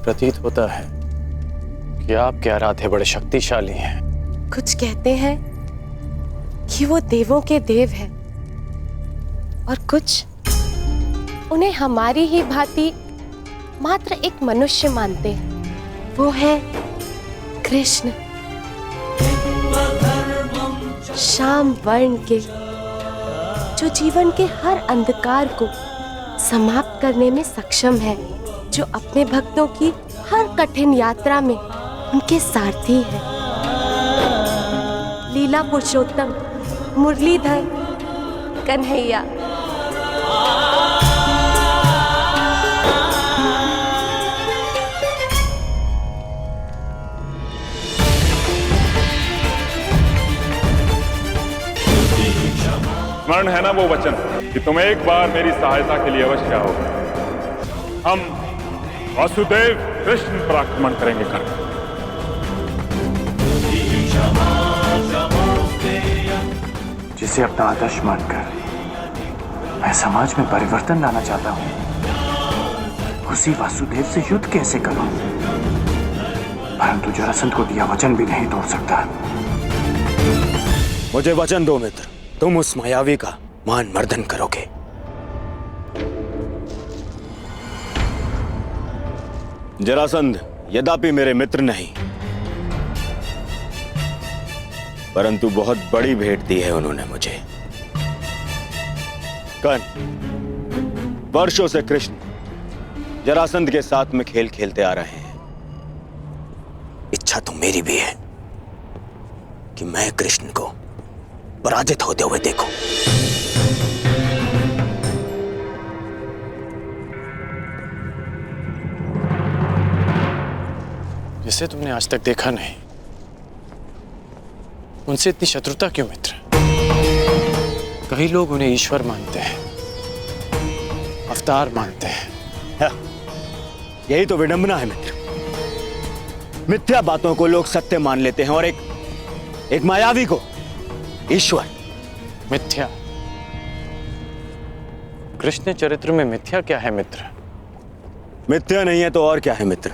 प्रतीत होता है कि आपके आराध्य बड़े शक्तिशाली हैं। कुछ कहते हैं कि वो देवों के देव हैं और कुछ उन्हें हमारी ही भांति मात्र एक मनुष्य मानते हैं। वो है कृष्ण, श्याम वर्ण के, जो जीवन के हर अंधकार को समाप्त करने में सक्षम है, जो अपने भक्तों की हर कठिन यात्रा में उनके सारथी है। लीला पुरुषोत्तम मुरलीधर कन्हैया। स्मरण है ना वो वचन कि तुम एक बार मेरी सहायता के लिए अवश्य आओगे। हम वासुदेव कृष्ण पर आक्रमण करेंगे कर। जिसे अपना आदर्श मानकर मैं समाज में परिवर्तन लाना चाहता हूं, उसी वासुदेव से युद्ध कैसे करूं? परंतु जरासंध को दिया वचन भी नहीं तोड़ सकता। मुझे वचन दो मित्र, तुम उस मायावी का मान मर्दन करोगे। जरासंध यद्यपि मेरे मित्र नहीं, परंतु बहुत बड़ी भेंट दी है उन्होंने मुझे। कर्ण, वर्षों से कृष्ण जरासंध के साथ में खेल खेलते आ रहे हैं। इच्छा तो मेरी भी है कि मैं कृष्ण को पराजित होते हुए देखूं। जिसे तुमने आज तक देखा नहीं, उनसे इतनी शत्रुता क्यों मित्र? कई लोग उन्हें ईश्वर मानते हैं, अवतार मानते हैं। यही तो विडंबना है मित्र। मिथ्या बातों को लोग सत्य मान लेते हैं और एक मायावी को ईश्वर। मिथ्या? कृष्ण चरित्र में मिथ्या क्या है मित्र? मिथ्या नहीं है तो और क्या है मित्र?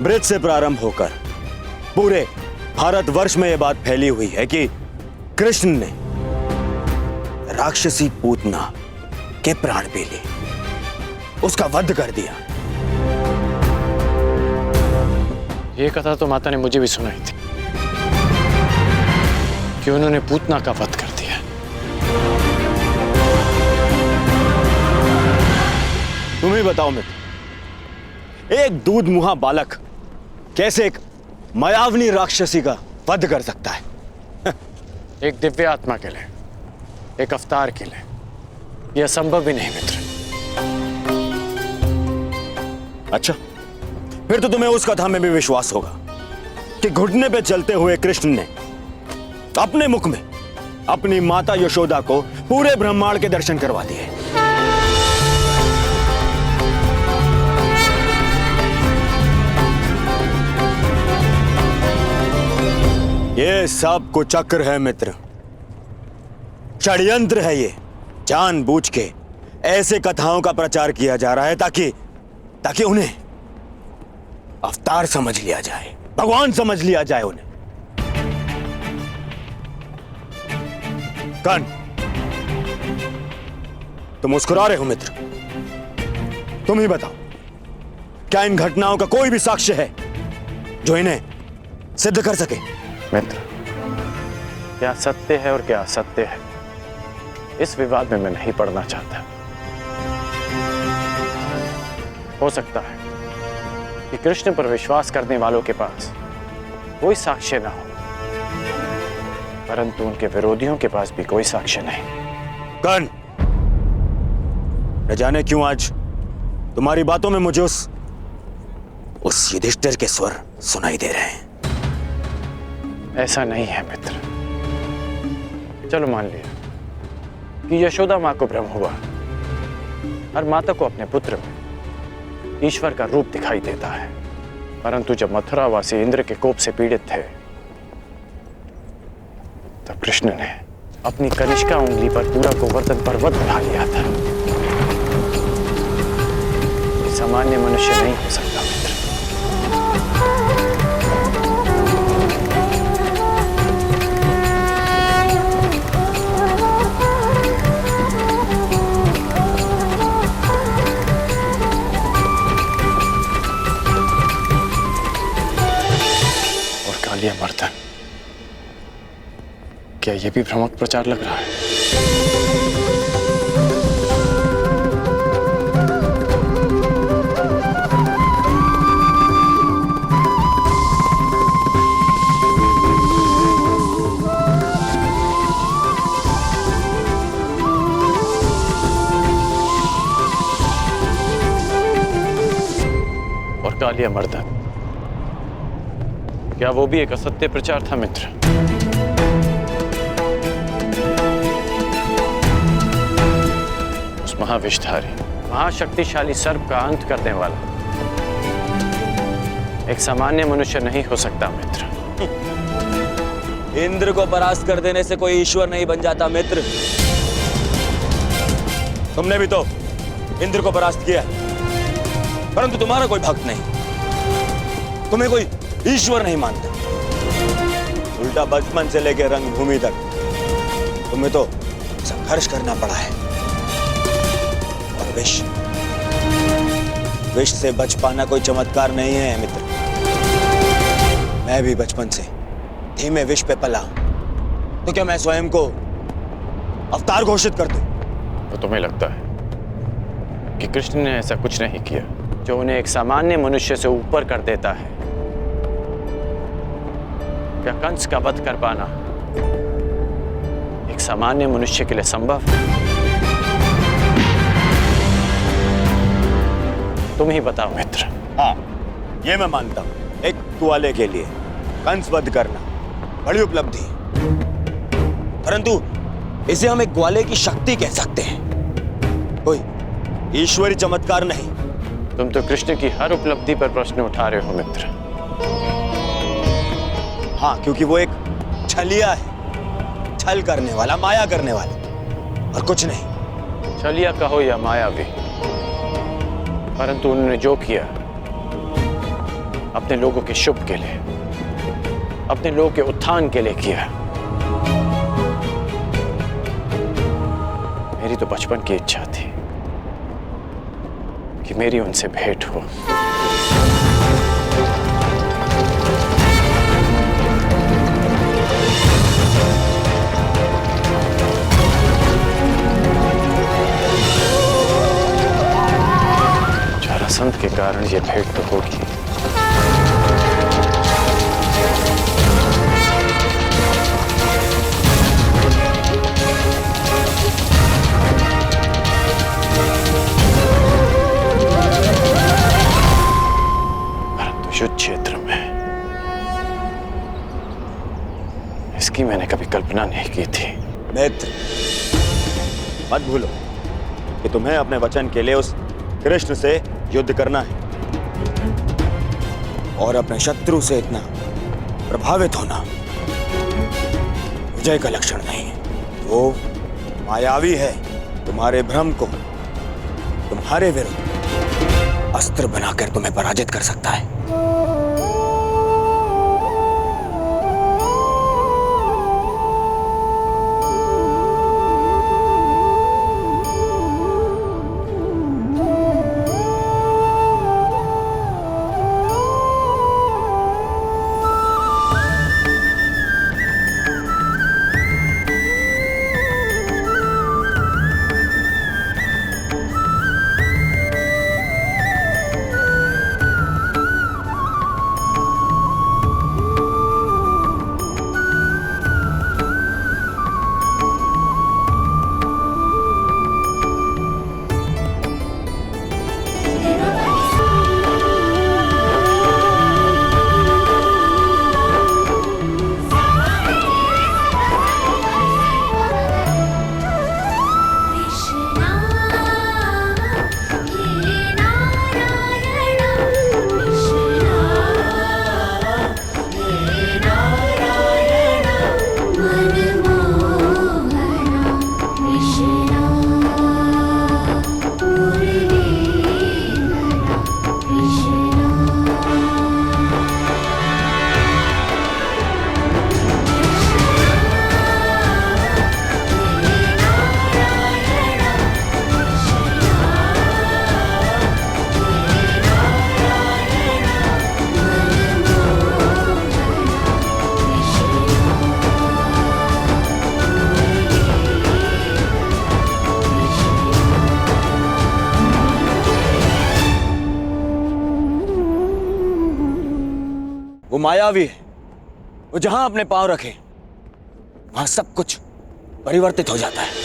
ब्रज से प्रारंभ होकर पूरे भारतवर्ष में यह बात फैली हुई है कि कृष्ण ने राक्षसी पूतना के प्राण पी लिए, उसका वध कर दिया। यह कथा तो माता ने मुझे भी सुनाई थी कि उन्होंने पूतना का वध कर दिया। तुम ही बताओ मित्र, एक दूध मुहा बालक कैसे एक मायावनी राक्षसी का वध कर सकता है? एक दिव्य आत्मा के लिए, एक अवतार के लिए यह असंभव भी नहीं मित्र। अच्छा, फिर तो तुम्हें उस कथा में भी विश्वास होगा कि घुटने पे चलते हुए कृष्ण ने अपने मुख में अपनी माता यशोदा को पूरे ब्रह्मांड के दर्शन करवा दिए। ये सब कुचक्र है मित्र, षड्यंत्र है ये। जानबूझ के ऐसे कथाओं का प्रचार किया जा रहा है ताकि उन्हें अवतार समझ लिया जाए, भगवान समझ लिया जाए उन्हें। कर्ण, तुम मुस्कुरा रहे हो मित्र, तुम ही बताओ, क्या इन घटनाओं का कोई भी साक्ष्य है जो इन्हें सिद्ध कर सके? मित्र, क्या सत्य है और क्या असत्य है, इस विवाद में मैं नहीं पड़ना चाहता। हो सकता है कि कृष्ण पर विश्वास करने वालों के पास कोई साक्ष्य ना हो, परंतु उनके विरोधियों के पास भी कोई साक्ष्य नहीं। कर्ण, न जाने क्यों आज तुम्हारी बातों में मुझे उस युधिष्ठिर के स्वर सुनाई दे रहे हैं। ऐसा नहीं है मित्र। चलो मान लिया कि यशोदा मां को भ्रम हुआ और माता को अपने पुत्र में ईश्वर का रूप दिखाई देता है, परंतु जब मथुरावासी इंद्र के कोप से पीड़ित थे तब कृष्ण ने अपनी कनिष्का उंगली पर पूरा गोवर्धन पर्वत उठा लिया था। ये सामान्य मनुष्य नहीं हो सकता मित्र। क्या ये भी भ्रामक प्रचार लग रहा है? और कालिया मर्दन, क्या वो भी एक असत्य प्रचार था मित्र? उस महाविषधारी महाशक्तिशाली सर्प का अंत करने वाला एक सामान्य मनुष्य नहीं हो सकता मित्र। इंद्र को परास्त कर देने से कोई ईश्वर नहीं बन जाता मित्र। तुमने भी तो इंद्र को परास्त किया, परंतु तुम्हारा कोई भक्त नहीं, तुम्हें कोई ईश्वर नहीं मानता। उल्टा बचपन से लेकर रंगभूमि तक तुम्हें तो संघर्ष करना पड़ा है। और विष से बच पाना कोई चमत्कार नहीं है मित्र। मैं भी बचपन से धीमे विष पे पला, तो क्या मैं स्वयं को अवतार घोषित कर दूं? तो तुम्हें लगता है कि कृष्ण ने ऐसा कुछ नहीं किया जो उन्हें एक सामान्य मनुष्य से ऊपर कर देता है? क्या कंस का वध कर पाना एक सामान्य मनुष्य के लिए संभव है? तुम ही बताओ मित्र। हाँ, ये मैं मानता हूं। एक ग्वाले के लिए कंस वध करना बड़ी उपलब्धि, परंतु इसे हम एक ग्वाले की शक्ति कह सकते हैं, कोई ईश्वरी चमत्कार नहीं। तुम तो कृष्ण की हर उपलब्धि पर प्रश्न उठा रहे हो मित्र। हाँ, क्योंकि वो एक छलिया है, छल करने वाला, माया करने वाला, और कुछ नहीं। छलिया कहो या मायावी, परंतु उन्होंने जो किया अपने लोगों के शुभ के लिए, अपने लोगों के उत्थान के लिए किया। मेरी तो बचपन की इच्छा थी कि मेरी उनसे भेंट हो। जरासंध के कारण ये भेंट तो होगी। युद्ध क्षेत्र में इसकी मैंने कभी कल्पना नहीं की थी। मित्र, मत भूलो कि तुम्हें अपने वचन के लिए उस कृष्ण से युद्ध करना है, और अपने शत्रु से इतना प्रभावित होना विजय का लक्षण नहीं है। वो मायावी है, तुम्हारे भ्रम को तुम्हारे विरुद्ध अस्त्र बनाकर तुम्हें पराजित कर सकता है। मायावी है। वो जहां अपने पांव रखे वहां सब कुछ परिवर्तित हो जाता है।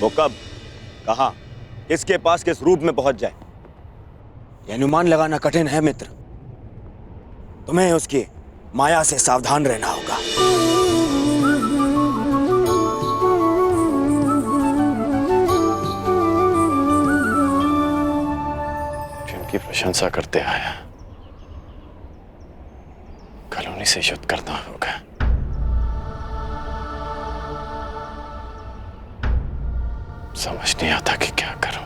वो कब, कहां, किसके पास, किस रूप में पहुंच जाए, यह अनुमान लगाना कठिन है मित्र। तुम्हें उसकी माया से सावधान रहना होगा। जिनकी प्रशंसा करते आया, कल उन्हीं से युद्ध करना होगा। समझ नहीं आता कि क्या करूं।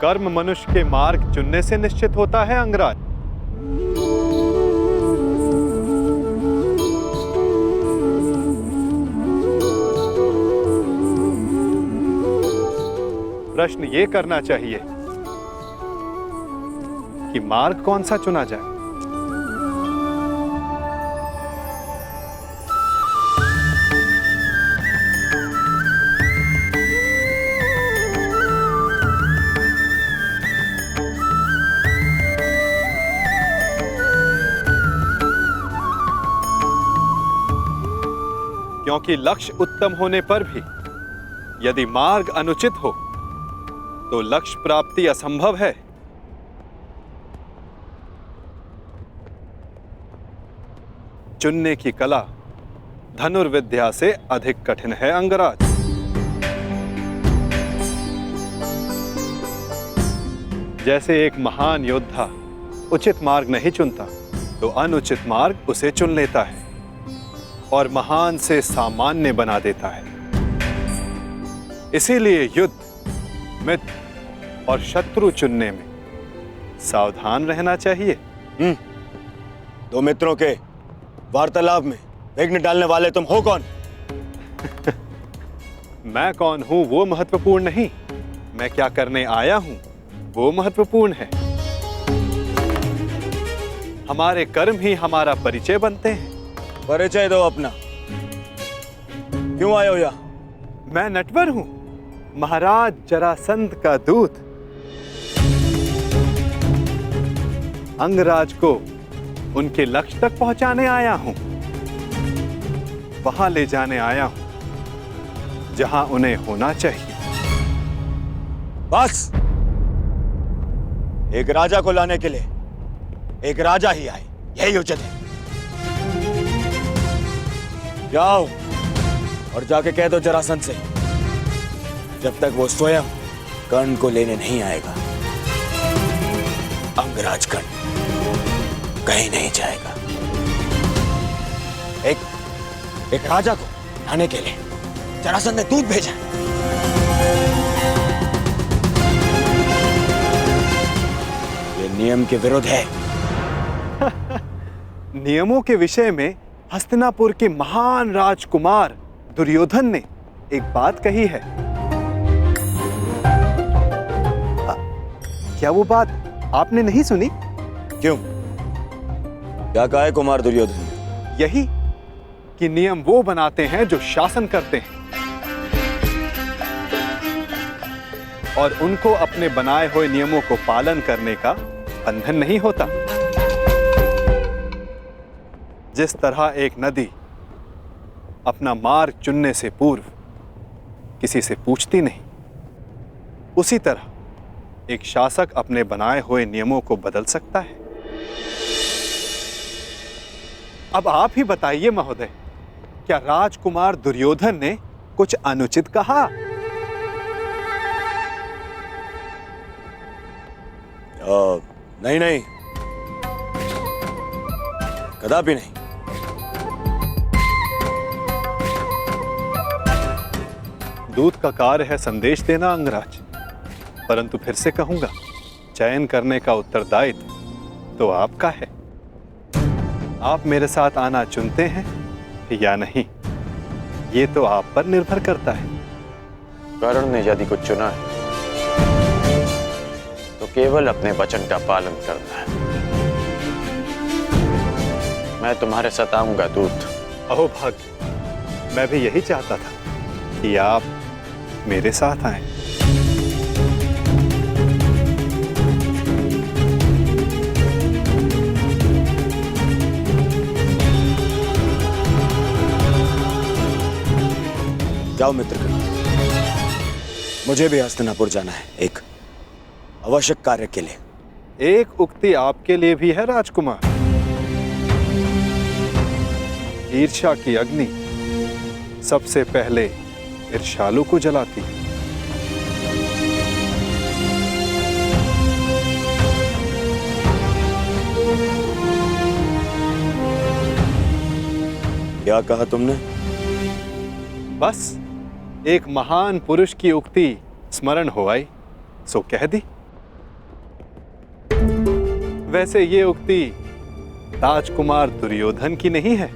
कर्म मनुष्य के मार्ग चुनने से निश्चित होता है अंगराज। प्रश्न ये करना चाहिए कि मार्ग कौन सा चुना जाए। क्योंकि लक्ष्य उत्तम होने पर भी यदि मार्ग अनुचित हो तो लक्ष्य प्राप्ति असंभव है। चुनने की कला धनुर्विद्या से अधिक कठिन है अंगराज। जैसे एक महान योद्धा उचित मार्ग नहीं चुनता तो अनुचित मार्ग उसे चुन लेता है और महान से सामान्य बना देता है। इसीलिए युद्ध, मित्र और शत्रु चुनने में सावधान रहना चाहिए। दो मित्रों के वार्तालाप में विघ्न डालने वाले तुम हो कौन? मैं कौन हूं वो महत्वपूर्ण नहीं, मैं क्या करने आया हूं वो महत्वपूर्ण है। हमारे कर्म ही हमारा परिचय बनते हैं। परिचय दो अपना। क्यों आए हो यहाँ? मैं नटवर हूं, महाराज जरासंध का दूत। अंगराज को उनके लक्ष्य तक पहुंचाने आया हूं, वहां ले जाने आया हूं जहां उन्हें होना चाहिए। बस, एक राजा को लाने के लिए एक राजा ही आए, यही उचित है। जाओ और जाके कह दो जरासंध से, जब तक वो स्वयं कर्ण को लेने नहीं आएगा, अंगराज कर्ण कहीं नहीं जाएगा। एक राजा को लाने के लिए जरासंध ने दूत भेजा। ये नियम के विरुद्ध है। नियमों के विषय में हस्तिनापुर के महान राजकुमार दुर्योधन ने एक बात कही है। क्या वो बात आपने नहीं सुनी? क्यों? क्या कहा है कुमार दुर्योधन ने? यही कि नियम वो बनाते हैं जो शासन करते हैं और उनको अपने बनाए हुए नियमों को पालन करने का बंधन नहीं होता। जिस तरह एक नदी अपना मार्ग चुनने से पूर्व किसी से पूछती नहीं, उसी तरह एक शासक अपने बनाए हुए नियमों को बदल सकता है। अब आप ही बताइए महोदय, क्या राजकुमार दुर्योधन ने कुछ अनुचित कहा? नहीं नहीं, कदापि नहीं। दूत का कार्य है संदेश देना अंगराज, परंतु फिर से कहूंगा, चयन करने का उत्तरदायित्व तो आपका है। आप मेरे साथ आना चुनते हैं या नहीं, ये तो आप पर निर्भर करता है। कर्ण ने यदि कुछ चुना है तो केवल अपने वचन का पालन करना है। मैं तुम्हारे साथ आऊंगा दूत। अहो भाग्य, मैं भी यही चाहता था कि आप मेरे साथ आएं। जाओ मित्रगण, मुझे भी हस्तिनापुर जाना है एक आवश्यक कार्य के लिए। एक उक्ति आपके लिए भी है राजकुमार। ईर्ष्या की अग्नि सबसे पहले ईर्ष्यालु को जलाती है। क्या कहा तुमने? बस एक महान पुरुष की उक्ति स्मरण हो आई, सो कह दी। वैसे ये उक्ति राजकुमार दुर्योधन की नहीं है,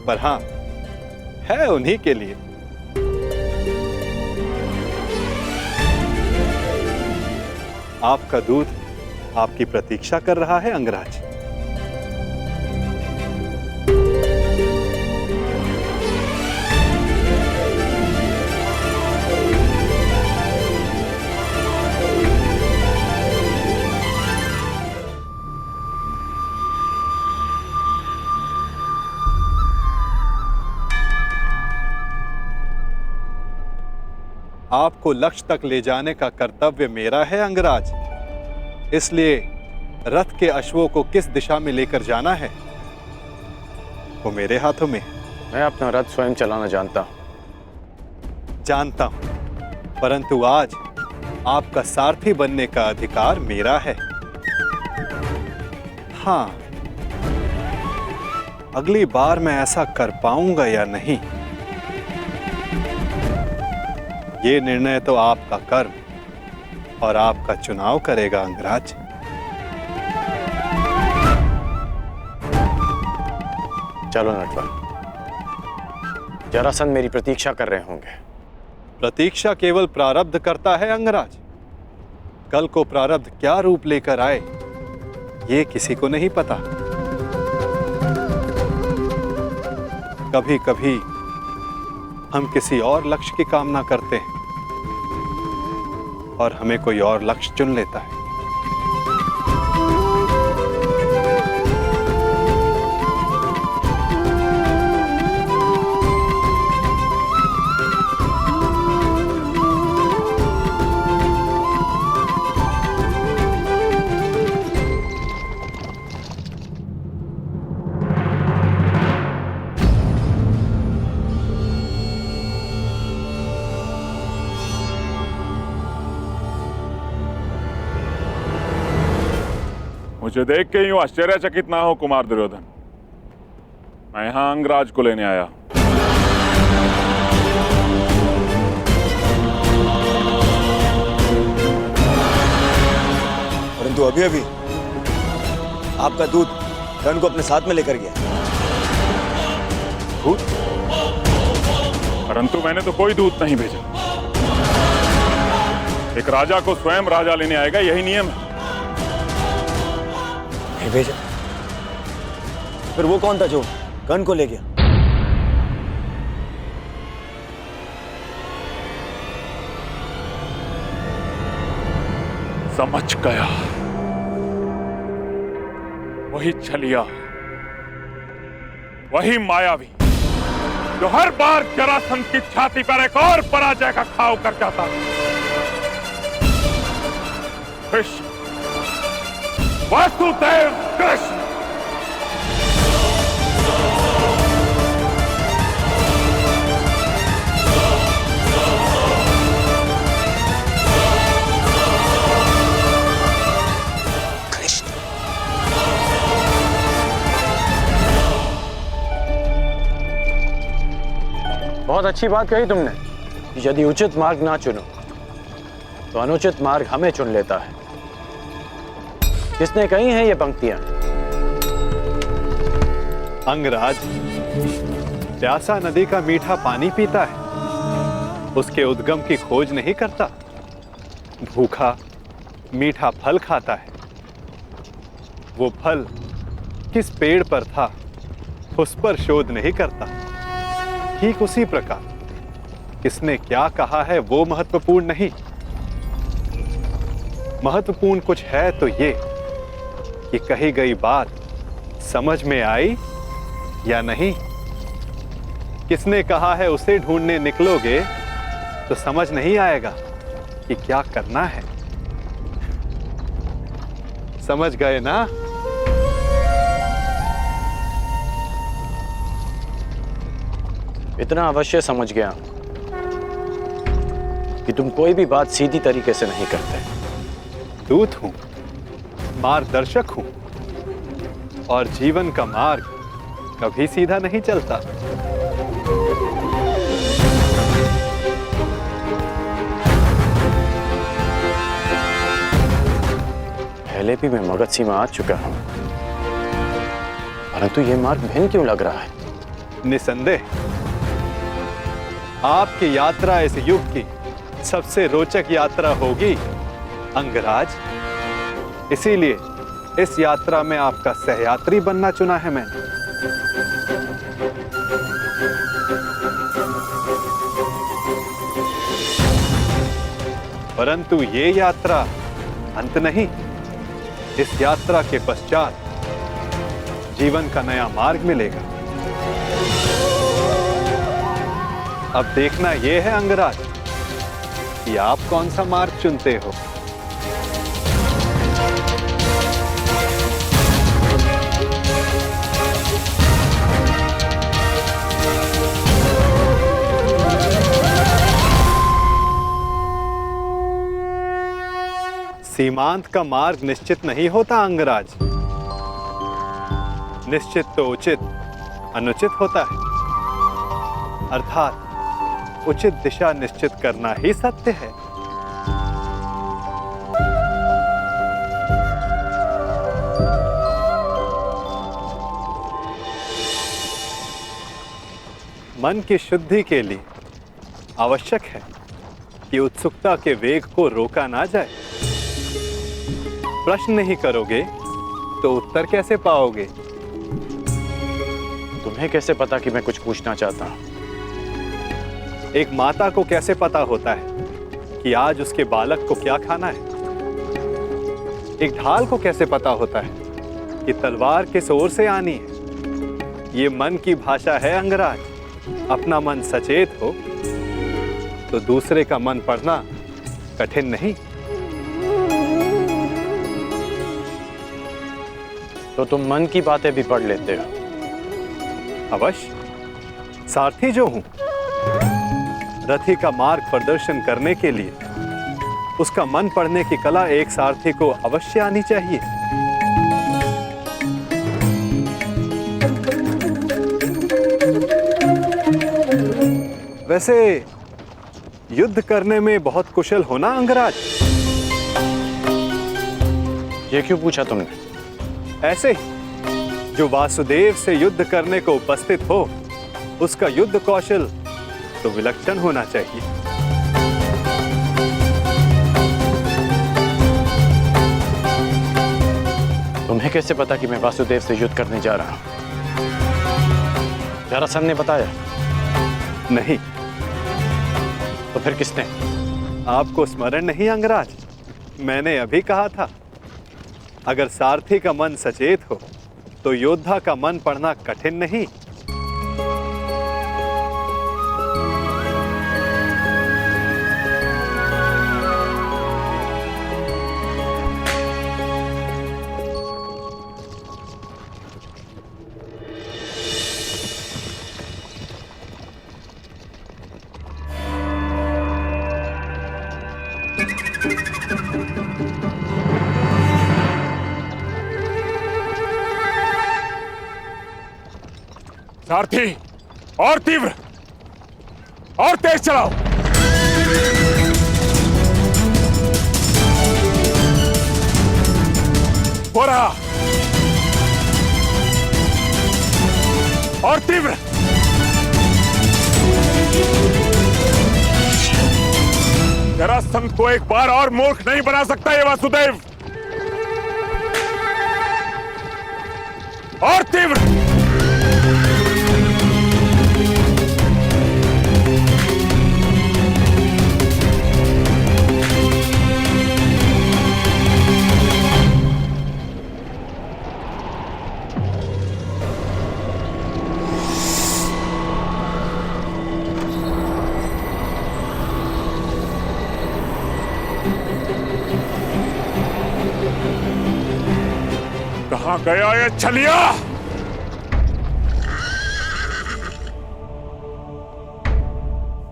पर हां, है उन्हीं के लिए। आपका दूत आपकी प्रतीक्षा कर रहा है अंगराज। आपको लक्ष्य तक ले जाने का कर्तव्य मेरा है अंगराज। इसलिए रथ के अश्वों को किस दिशा में लेकर जाना है वो मेरे हाथों में। मैं अपना रथ स्वयं चलाना जानता हूं। जानता हूं, परंतु आज आपका सारथी बनने का अधिकार मेरा है। हां, अगली बार मैं ऐसा कर पाऊंगा या नहीं, ये निर्णय तो आपका कर्म और आपका चुनाव करेगा अंगराज। चलो नटवर, जरासंध मेरी प्रतीक्षा कर रहे होंगे। प्रतीक्षा केवल प्रारब्ध करता है अंगराज। कल को प्रारब्ध क्या रूप लेकर आए ये किसी को नहीं पता। कभी कभी हम किसी और लक्ष्य की कामना करते हैं और हमें कोई और लक्ष्य चुन लेता है। मुझे देख के यूं आश्चर्यचकित ना हो कुमार दुर्योधन। मैं यहां अंगराज को लेने आया। परंतु अभी अभी आपका दूत कर्ण को अपने साथ में लेकर गया। दूत? परंतु मैंने तो कोई दूत नहीं भेजा। एक राजा को स्वयं राजा लेने आएगा, यही नियम है। नहीं भेजा? फिर वो कौन था जो कर्ण को ले गया? समझ गया, वही छलिया, वही मायावी जो हर बार जरासंध की छाती पर एक और पराजय का घाव कर जाता। कृष्ण, वासुदेव कृष्ण। बहुत अच्छी बात कही तुमने कि यदि उचित मार्ग ना चुनो तो अनुचित मार्ग हमें चुन लेता है। किसने कही हैं ये पंक्तियां? अंगराज प्यासा नदी का मीठा पानी पीता है, उसके उद्गम की खोज नहीं करता। भूखा मीठा फल खाता है, वो फल किस पेड़ पर था उस पर शोध नहीं करता। ठीक उसी प्रकार किसने क्या कहा है वो महत्वपूर्ण नहीं, महत्वपूर्ण कुछ है तो ये कि कही गई बात समझ में आई या नहीं। किसने कहा है उसे ढूंढने निकलोगे तो समझ नहीं आएगा कि क्या करना है। समझ गए ना? इतना अवश्य समझ गया कि तुम कोई भी बात सीधी तरीके से नहीं करते। दूत हूं, मार्गदर्शक हूं, और जीवन का मार्ग कभी सीधा नहीं चलता। पहले भी मैं मगध में आ चुका हूं, परंतु यह मार्ग भिन्न क्यों लग रहा है? निसंदेह आपकी यात्रा इस युग की सबसे रोचक यात्रा होगी अंगराज। इसीलिए इस यात्रा में आपका सहयात्री बनना चुना है मैंने। परंतु ये यात्रा अंत नहीं। इस यात्रा के पश्चात जीवन का नया मार्ग मिलेगा। अब देखना यह है अंगराज कि आप कौन सा मार्ग चुनते हो। सीमांत का मार्ग निश्चित नहीं होता अंगराज। निश्चित तो उचित अनुचित होता है, अर्थात उचित दिशा निश्चित करना ही सत्य है। मन की शुद्धि के लिए आवश्यक है कि उत्सुकता के वेग को रोका ना जाए। प्रश्न नहीं करोगे तो उत्तर कैसे पाओगे? तुम्हें कैसे पता कि मैं कुछ पूछना चाहता हूं? एक माता को कैसे पता होता है कि आज उसके बालक को क्या खाना है? एक ढाल को कैसे पता होता है कि तलवार किस ओर से आनी है? ये मन की भाषा है अंगराज। अपना मन सचेत हो तो दूसरे का मन पढ़ना कठिन नहीं। तो तुम मन की बातें भी पढ़ लेते हो? अवश्य, सारथी जो हूं, रथी का मार्ग प्रदर्शन करने के लिए उसका मन पढ़ने की कला एक सारथी को अवश्य आनी चाहिए। वैसे युद्ध करने में बहुत कुशल होना अंगराज। ये क्यों पूछा तुमने? ऐसे ही जो वासुदेव से युद्ध करने को उपस्थित हो उसका युद्ध कौशल तो विलक्षण होना चाहिए। तुम्हें कैसे पता कि मैं वासुदेव से युद्ध करने जा रहा हूं? जरासंध ने बताया? नहीं। तो फिर किसने? आपको स्मरण नहीं अंगराज? मैंने अभी कहा था, अगर सारथी का मन सचेत हो तो योद्धा का मन पढ़ना कठिन नहीं। सारथी, और तीव्र और तेज चलाओ। हो रहा, और तीव्र। जरासंध को एक बार और मूर्ख नहीं बना सकता ये वासुदेव। और तीव्र कहां गया ये छलिया?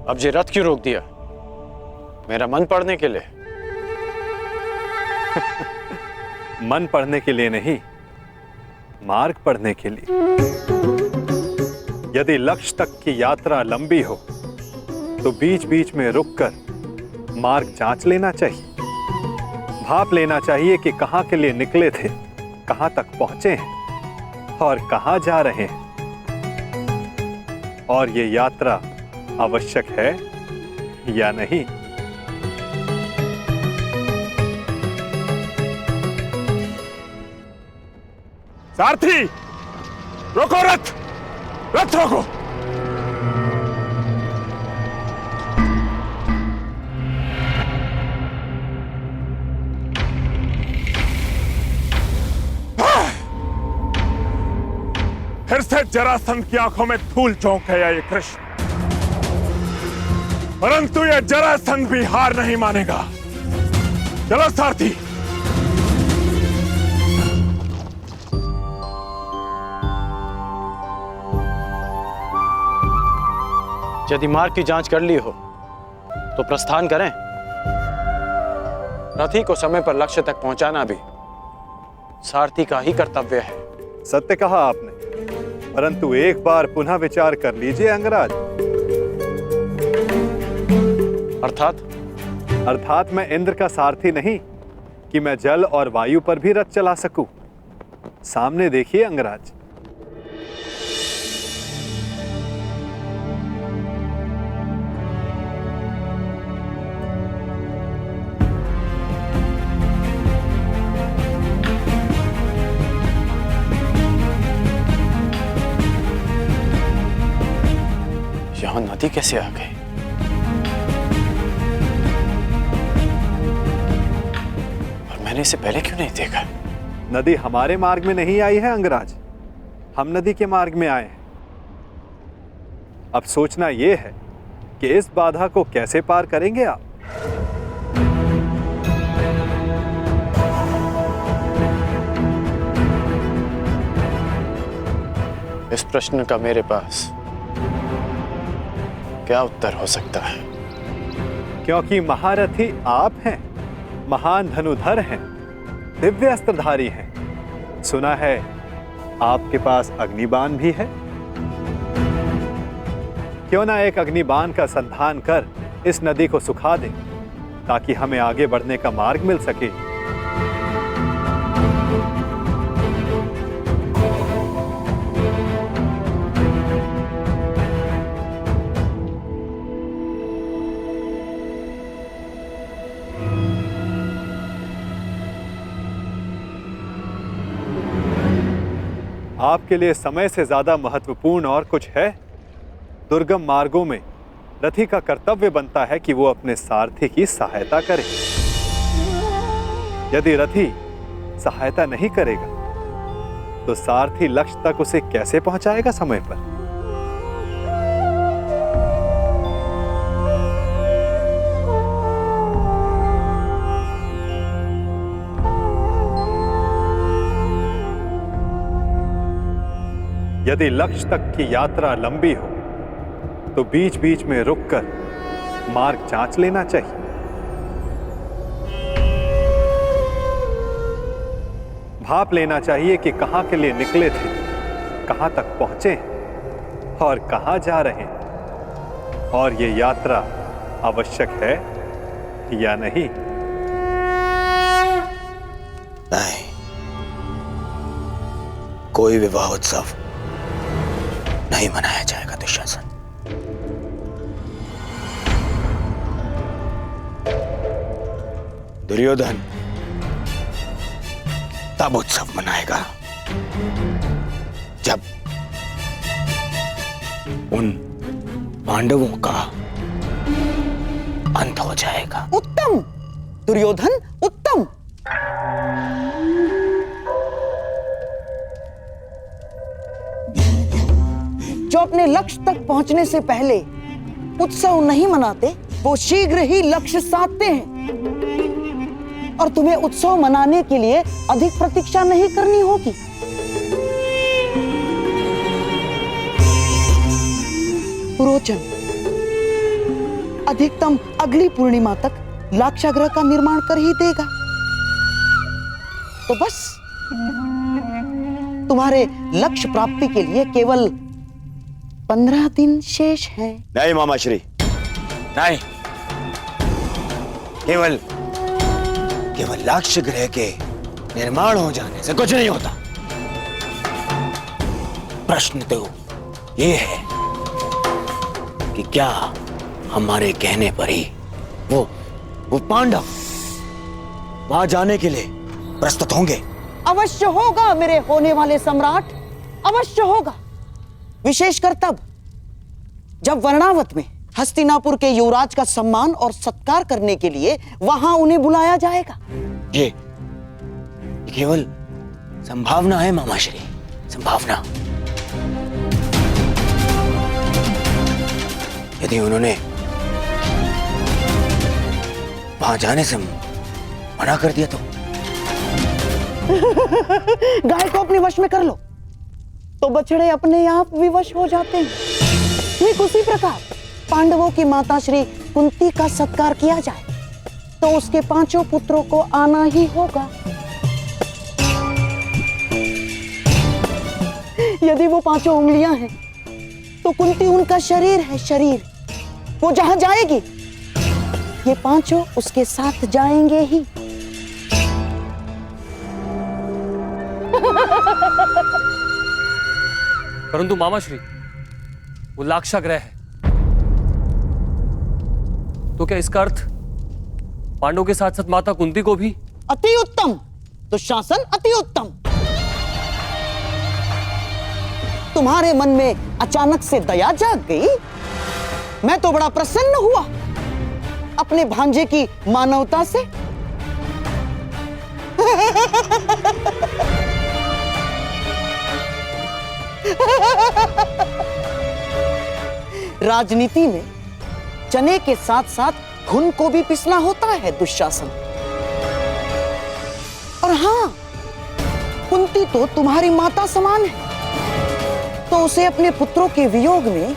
अब ये रथ क्यों रोक दिया? मेरा मन पढ़ने के लिए? मन पढ़ने के लिए नहीं, मार्ग पढ़ने के लिए। यदि लक्ष्य तक की यात्रा लंबी हो तो बीच बीच में रुककर मार्ग जांच लेना चाहिए, भाप लेना चाहिए कि कहां के लिए निकले थे, कहां तक पहुंचे हैं और कहां जा रहे हैं, और ये यात्रा आवश्यक है या नहीं। सारथी, रोको रथ, रथ रोको। फिर से जरासंध की आंखों में धूल चौंक गया ये कृष्ण, परंतु ये जरासंध भी हार नहीं मानेगा। चलो सारथी। यदि मार्ग की जांच कर ली हो तो प्रस्थान करें। रथी को समय पर लक्ष्य तक पहुंचाना भी सारथी का ही कर्तव्य है। सत्य कहा आपने, परंतु एक बार पुनः विचार कर लीजिए अंगराज। अर्थात मैं इंद्र का सारथी नहीं कि मैं जल और वायु पर भी रथ चला सकूं। सामने देखिए अंगराज। यहां नदी कैसे आ गई? और मैंने इसे पहले क्यों नहीं देखा? नदी हमारे मार्ग में नहीं आई है अंगराज, हम नदी के मार्ग में आए हैं। अब सोचना यह है कि इस बाधा को कैसे पार करेंगे आप। इस प्रश्न का मेरे पास क्या उत्तर हो सकता है? क्योंकि महारथी आप हैं, महान धनुधर हैं, दिव्य अस्त्रधारी हैं। सुना है आपके पास अग्निबाण भी है। क्यों ना एक अग्निबाण का संधान कर इस नदी को सुखा दें, ताकि हमें आगे बढ़ने का मार्ग मिल सके। आपके लिए समय से ज्यादा महत्वपूर्ण और कुछ है? दुर्गम मार्गों में रथी का कर्तव्य बनता है कि वो अपने सारथी की सहायता करे। यदि रथी सहायता नहीं करेगा तो सारथी लक्ष्य तक उसे कैसे पहुंचाएगा समय पर? यदि लक्ष्य तक की यात्रा लंबी हो तो बीच बीच में रुककर मार्ग जांच लेना चाहिए। भाप लेना चाहिए कि कहां के लिए निकले थे, कहां तक पहुंचे हैं और कहां जा रहे हैं, और ये यात्रा आवश्यक है या नहीं। नहीं, कोई विवाह उत्सव नहीं मनाया जाएगा दुशासन। दुर्योधन तब उत्सव मनाएगा जब उन पांडवों का अंत हो जाएगा। उत्तम दुर्योधन, उत्तम। जो अपने लक्ष्य तक पहुंचने से पहले उत्सव नहीं मनाते, वो शीघ्र ही लक्ष्य साधते हैं। और तुम्हें उत्सव मनाने के लिए अधिक प्रतीक्षा नहीं करनी होगी। पुरोचन अधिकतम अगली पूर्णिमा तक लाक्षागृह का निर्माण कर ही देगा। तो बस तुम्हारे लक्ष्य प्राप्ति के लिए केवल 15 दिन शेष हैं। नहीं मामाश्री, नहीं। केवल लाक्ष ग्रह के निर्माण हो जाने से कुछ नहीं होता। प्रश्न तो ये है कि क्या हमारे कहने पर ही वो पांडव वहां जाने के लिए प्रस्तुत होंगे? अवश्य होगा मेरे होने वाले सम्राट, अवश्य होगा। विशेषकर तब जब वर्णावत में हस्तिनापुर के युवराज का सम्मान और सत्कार करने के लिए वहां उन्हें बुलाया जाएगा। ये केवल संभावना है मामाश्री, संभावना। यदि उन्होंने वहां जाने से मना कर दिया तो गाय को अपने वश में कर लो तो बछड़े अपने आप विवश हो जाते हैं। ठीक उसी प्रकार पांडवों की माता श्री कुंती का सत्कार किया जाए तो उसके 5 पुत्रों को आना ही होगा। यदि वो 5 उंगलियां हैं तो कुंती उनका शरीर है, शरीर। वो जहां जाएगी ये 5 उसके साथ जाएंगे ही। परंतु मामाश्री, वो लाक्षागृह है, तो क्या इसका अर्थ पांडवों के साथ साथ माता कुंती को भी? अति उत्तम दुशासन, अति उत्तम। तुम्हारे मन में अचानक से दया जाग गई। मैं तो बड़ा प्रसन्न हुआ अपने भांजे की मानवता से। राजनीति में चने के साथ साथ घुन को भी पिसना होता है दुशासन। और हां, कुंती तो तुम्हारी माता समान है, तो उसे अपने पुत्रों के वियोग में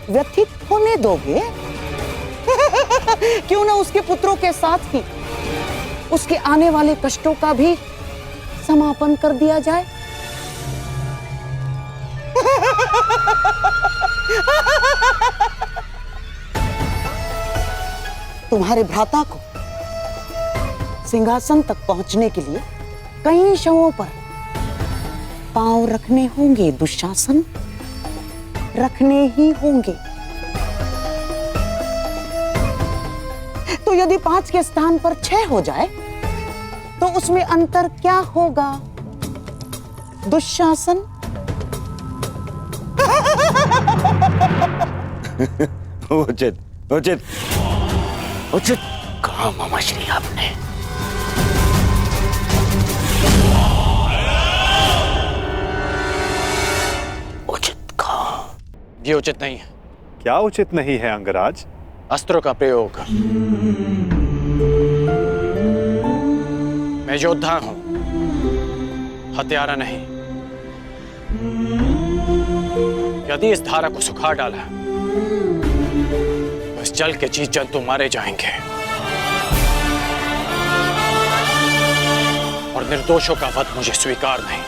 व्यथित होने दोगे? क्यों ना उसके पुत्रों के साथ ही उसके आने वाले कष्टों का भी समापन कर दिया जाए। तुम्हारे भ्राता को सिंहासन तक पहुंचने के लिए कई शवों पर पांव रखने होंगे दुशासन, रखने ही होंगे। तो यदि 5 के स्थान पर 6 हो जाए तो उसमें अंतर क्या होगा दुशासन? उचित उचित उचित कहा मामाश्री आपने। उचित कहा। ये उचित नहीं है। क्या उचित नहीं है अंगराज? अस्त्रों का प्रयोग। मैं योद्धा हूं, हत्यारा नहीं। यदि इस धारा को सुखा डाला तो इस जल के जीव जंतु मारे जाएंगे और निर्दोषों का वध मुझे स्वीकार नहीं।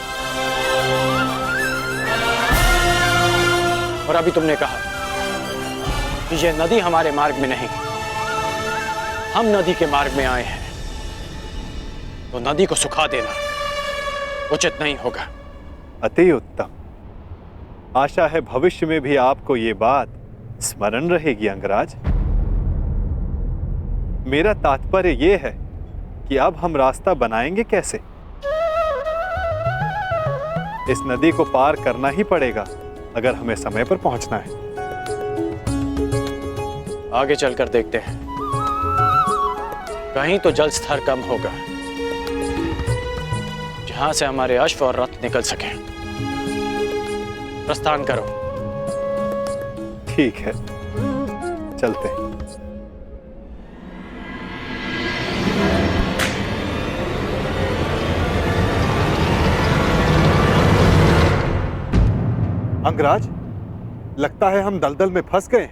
और अभी तुमने कहा कि यह नदी हमारे मार्ग में नहीं, हम नदी के मार्ग में आए हैं, तो नदी को सुखा देना उचित नहीं होगा। अति उत्तम। आशा है भविष्य में भी आपको ये बात स्मरण रहेगी अंगराज। मेरा तात्पर्य यह है कि अब हम रास्ता बनाएंगे कैसे। इस नदी को पार करना ही पड़ेगा अगर हमें समय पर पहुंचना है। आगे चलकर देखते हैं, कहीं तो जल स्तर कम होगा जहां से हमारे अश्व और रथ निकल सके। प्रस्थान करो। ठीक है, चलते हैं। अंगराज, लगता है हम दलदल में फंस गए।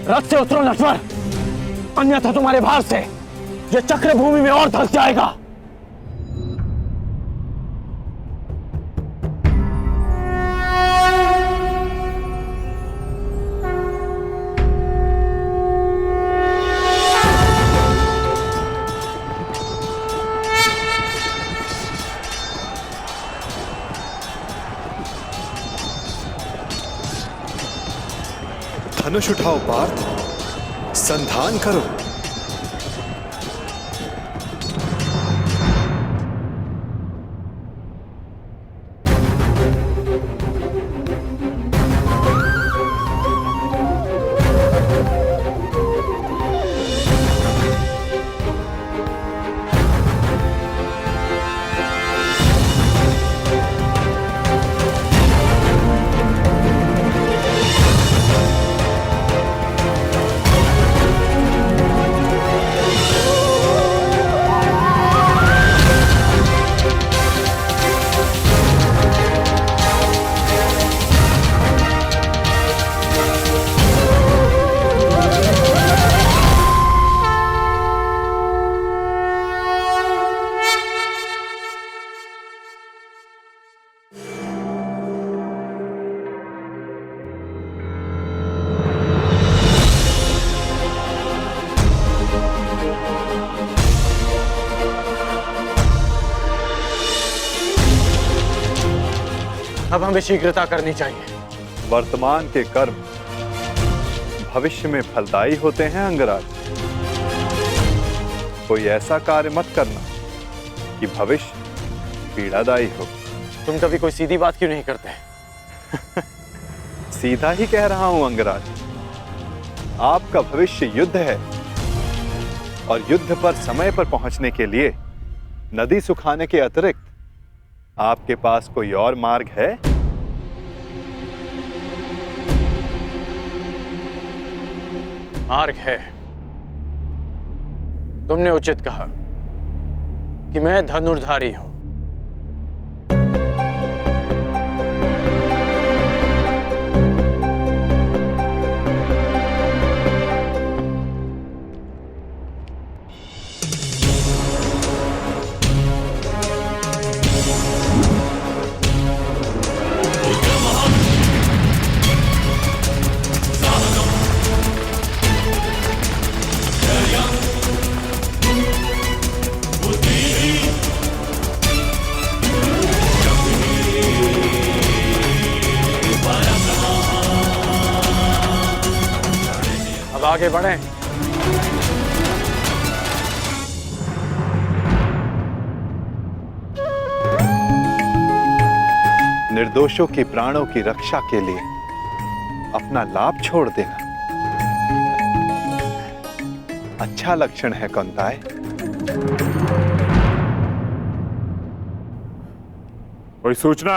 रथ से उतरो नटवर, अन्यथा तुम्हारे भार से यह चक्र भूमि में और धंस जाएगा। धनुष उठाओ पार्थ, संधान करो। अब हमें शीघ्रता करनी चाहिए। वर्तमान के कर्म भविष्य में फलदायी होते हैं अंगराज। कोई ऐसा कार्य मत करना कि भविष्य पीड़ादायी हो। तुम कभी कोई सीधी बात क्यों नहीं करते? सीधा ही कह रहा हूं अंगराज। आपका भविष्य युद्ध है और युद्ध पर समय पर पहुंचने के लिए नदी सुखाने के अतिरिक्त आपके पास कोई और मार्ग है? मार्ग है। तुमने उचित कहा कि मैं धनुर्धारी हूं। आगे बढ़ें। निर्दोषों के प्राणों की रक्षा के लिए अपना लाभ छोड़ देना अच्छा लक्षण है कौंताय। कोई सूचना?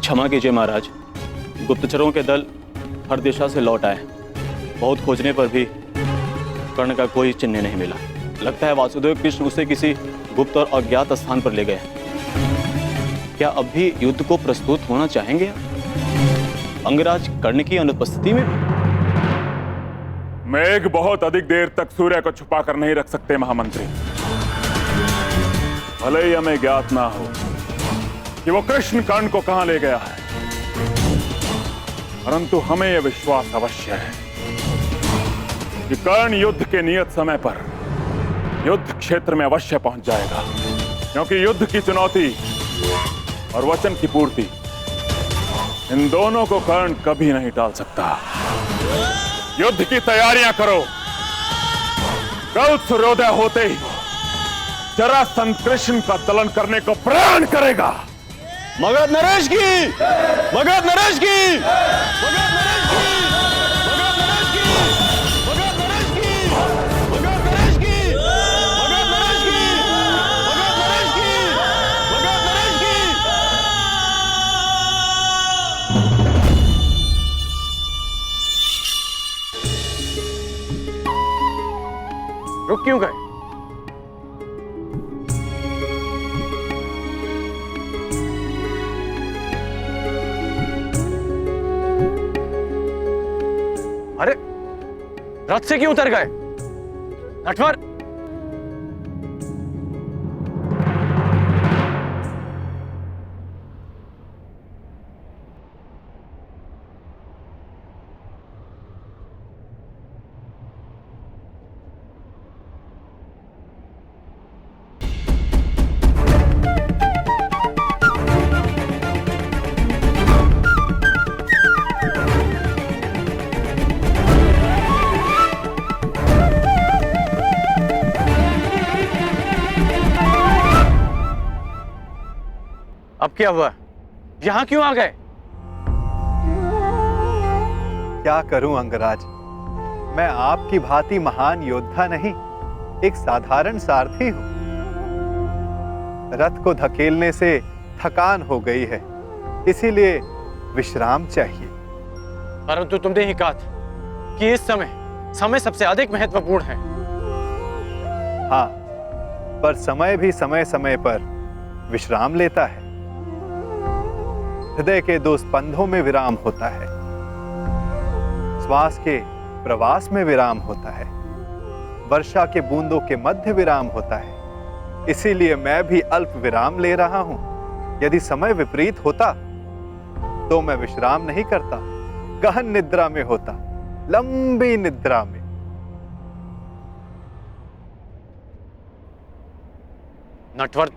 क्षमा कीजिए महाराज, गुप्तचरों के दल हर दिशा से लौट आए। बहुत खोजने पर भी कर्ण का कोई चिन्ह नहीं मिला। लगता है वासुदेव कृष्ण उसे किसी गुप्त और अज्ञात स्थान पर ले गए। क्या अब भी युद्ध को प्रस्तुत होना चाहेंगे अंगराज कर्ण की अनुपस्थिति में? मेघ बहुत अधिक देर तक सूर्य को छुपा कर नहीं रख सकते महामंत्री। भले ही हमें ज्ञात ना हो कि वो कृष्ण कर्ण को कहां ले गया है, परंतु हमें यह विश्वास अवश्य है कि कर्ण युद्ध के नियत समय पर युद्ध क्षेत्र में अवश्य पहुंच जाएगा, क्योंकि युद्ध की चुनौती और वचन की पूर्ति, इन दोनों को कर्ण कभी नहीं टाल सकता। युद्ध की तैयारियां करो। कल सूर्योदय होते ही जरासंध कृष्ण का दलन करने को प्रण करेगा। मगध नरेश की, मगध नरेश की, मगध नरेश की, मगध नरेश की, मगध नरेश की, मगध नरेश की, मगध नरेश की, मगध नरेश की, मगध नरेश की। रुक क्यों गए? अरे रथ से क्यों उतर गए? नटवर, अब क्या हुआ? यहां क्यों आ गए? क्या करूं अंगराज, मैं आपकी भांति महान योद्धा नहीं, एक साधारण सारथी हूं। रथ को धकेलने से थकान हो गई है, इसीलिए विश्राम चाहिए। परंतु तुमने ही कहा था कि इस समय सबसे अधिक महत्वपूर्ण है। हाँ, पर समय भी समय समय पर विश्राम लेता है। हृदय के 2 स्पंदों में विराम होता है, श्वास के प्रवास में विराम होता है, वर्षा के बूंदों के मध्य विराम होता है। इसीलिए मैं भी अल्प विराम ले रहा हूं। यदि समय विपरीत होता तो मैं विश्राम नहीं करता, गहन निद्रा में होता, लंबी निद्रा में। नटवर,